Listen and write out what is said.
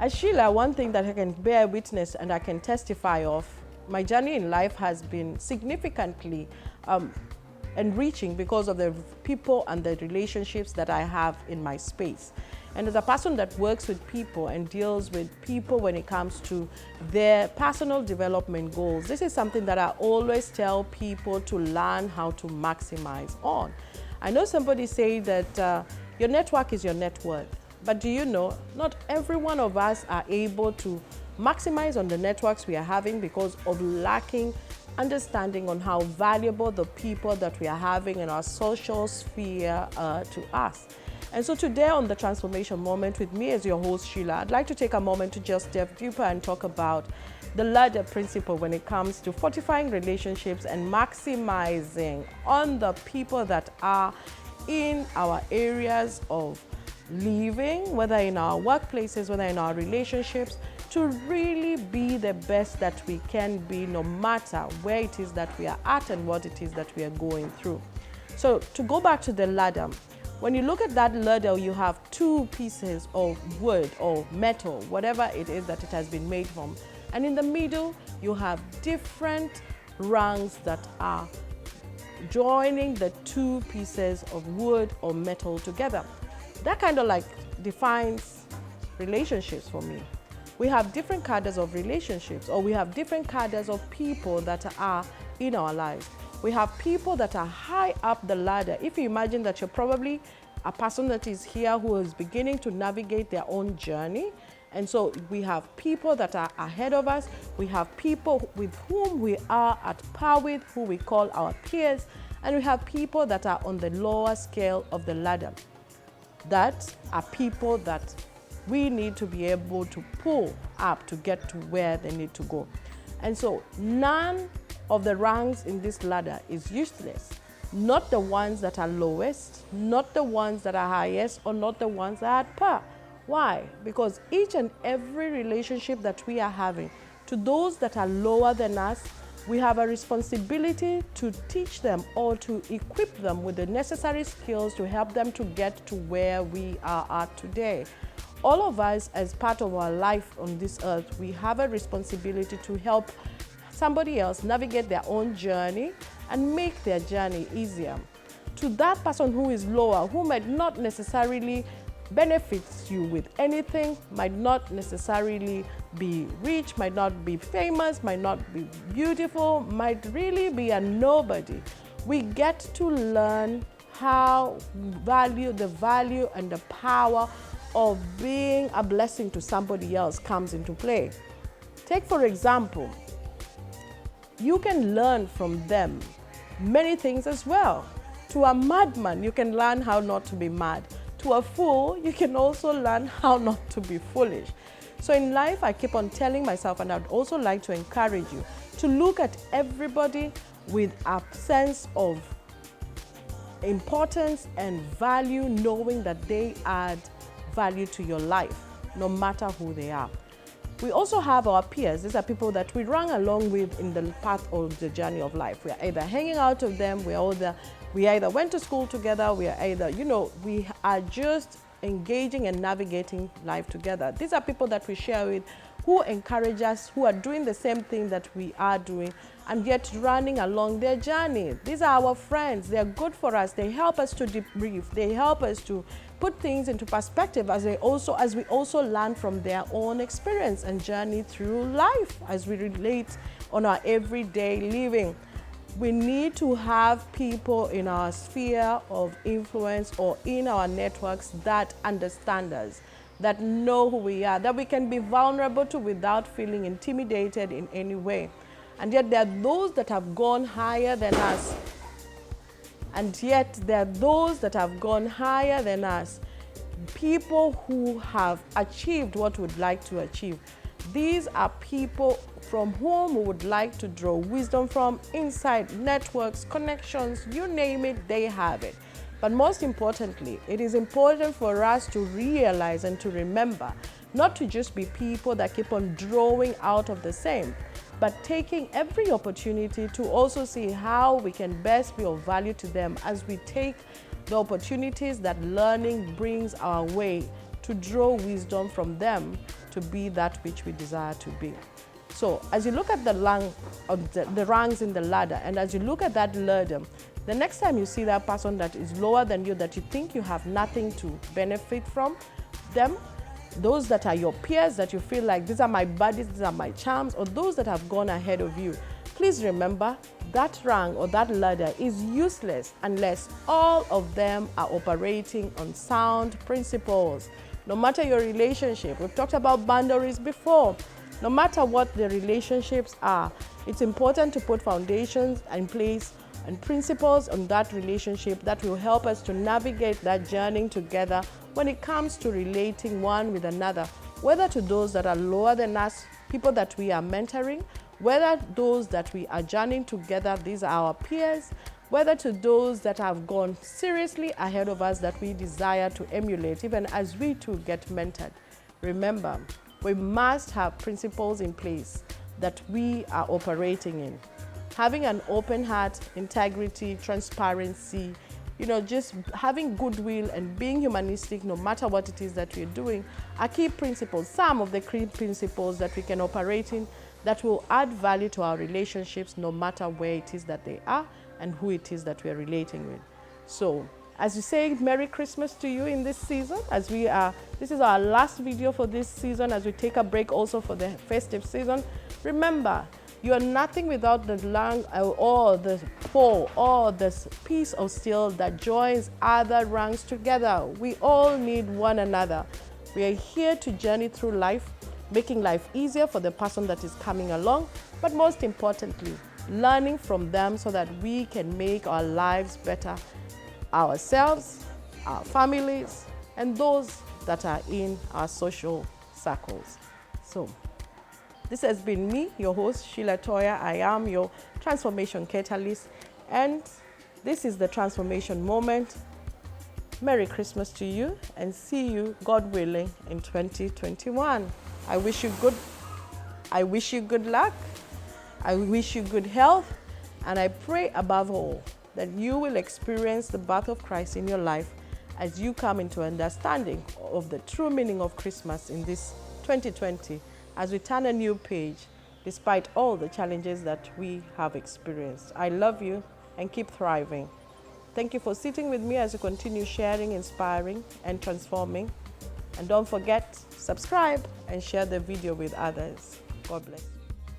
As Sheila, one thing that I can bear witness and I can testify of, my journey in life has been significantly enriching because of the people and the relationships that I have in my space. And as a person that works with people and deals with people when it comes to their personal development goals, this is something that I always tell people to learn how to maximize on. I know somebody say that your network is your net worth, but do you know, not every one of us are able to maximize on the networks we are having because of lacking understanding on how valuable the people that we are having in our social sphere are to us. And so today on the Transformation Moment with me as your host Sheila, I'd like to take a moment to just delve deeper and talk about the ladder principle when it comes to fortifying relationships and maximizing on the people that are in our areas of living, whether in our workplaces, whether in our relationships, to really be the best that we can be no matter where it is that we are at and what it is that we are going through. So to go back to the ladder, when you look at that ladder, you have two pieces of wood or metal, whatever it is that it has been made from. And in the middle, you have different rungs that are joining the two pieces of wood or metal together. That kind of like defines relationships for me. We have different cadres of relationships, or we have different cadres of people that are in our lives. We have people that are high up the ladder. If you imagine that you're probably a person that is here who is beginning to navigate their own journey, and so we have people that are ahead of us. We have people with whom we are at par with, who we call our peers, and we have people that are on the lower scale of the ladder. That are people that we need to be able to pull up to get to where they need to go. And so none of the rungs in this ladder is useless. Not the ones that are lowest, not the ones that are highest, or not the ones that are at par. Why? Because each and every relationship that we are having, to those that are lower than us, we have a responsibility to teach them or to equip them with the necessary skills to help them to get to where we are at today. All of us, as part of our life on this earth, we have a responsibility to help somebody else navigate their own journey and make their journey easier. To that person who is lower, who might not necessarily benefit you with anything, might not necessarily be rich, might not be famous, might not be beautiful, might really be a nobody. We get to learn how the value and the power of being a blessing to somebody else comes into play. Take for example, you can learn from them many things as well. To a madman, you can learn how not to be mad. To a fool, you can also learn how not to be foolish. So in life, I keep on telling myself, and I'd also like to encourage you, to look at everybody with a sense of importance and value, knowing that they add value to your life, no matter who they are. We also have our peers. These are people that we run along with in the path of the journey of life. We are either hanging out with them, we either went to school together, we are either, we are just engaging and navigating life together. These are people that we share with, who encourage us, who are doing the same thing that we are doing, and yet running along their journey. These are our friends. They are good for us. They help us to debrief. They help us to put things into perspective as we also learn from their own experience and journey through life as we relate on our everyday living. We need to have people in our sphere of influence or in our networks that understand us, that know who we are, that we can be vulnerable to without feeling intimidated in any way. And yet there are those that have gone higher than us. And yet there are those that have gone higher than us, people who have achieved what we'd like to achieve. These are people from whom we would like to draw wisdom from, insight, networks, connections, you name it, they have it. But most importantly, it is important for us to realize and to remember not to just be people that keep on drawing out of the same, but taking every opportunity to also see how we can best be of value to them as we take the opportunities that learning brings our way to draw wisdom from them to be that which we desire to be. So as you look at the rungs in the ladder, and as you look at that ladder, the next time you see that person that is lower than you, that you think you have nothing to benefit from them, those that are your peers, that you feel like these are my buddies, these are my charms, or those that have gone ahead of you, please remember that rung or that ladder is useless unless all of them are operating on sound principles. No matter your relationship, we've talked about boundaries before. No matter what the relationships are, it's important to put foundations in place and principles on that relationship that will help us to navigate that journey together when it comes to relating one with another, whether to those that are lower than us, people that we are mentoring, whether those that we are journeying together, these are our peers, whether to those that have gone seriously ahead of us that we desire to emulate, even as we too get mentored. Remember, we must have principles in place that we are operating in. Having an open heart, integrity, transparency, just having goodwill and being humanistic no matter what it is that we're doing are key principles, some of the key principles that we can operate in that will add value to our relationships no matter where it is that they are and who it is that we are relating with. So, as we say Merry Christmas to you in this season, this is our last video for this season as we take a break also for the festive season. Remember, you are nothing without the lung or the pole or this piece of steel that joins other rungs together. We all need one another. We are here to journey through life, making life easier for the person that is coming along, but most importantly, learning from them so that we can make our lives better, ourselves, our families, and those that are in our social circles. So, this has been me, your host, Sheila Toya. I am your transformation catalyst, and this is the transformation moment. Merry Christmas to you, and see you, God willing, in 2021. I wish you good luck. I wish you good health, and I pray above all that you will experience the birth of Christ in your life as you come into understanding of the true meaning of Christmas in this 2020, as we turn a new page despite all the challenges that we have experienced. I love you and keep thriving. Thank you for sitting with me as we continue sharing, inspiring, and transforming. And don't forget, subscribe and share the video with others. God bless you.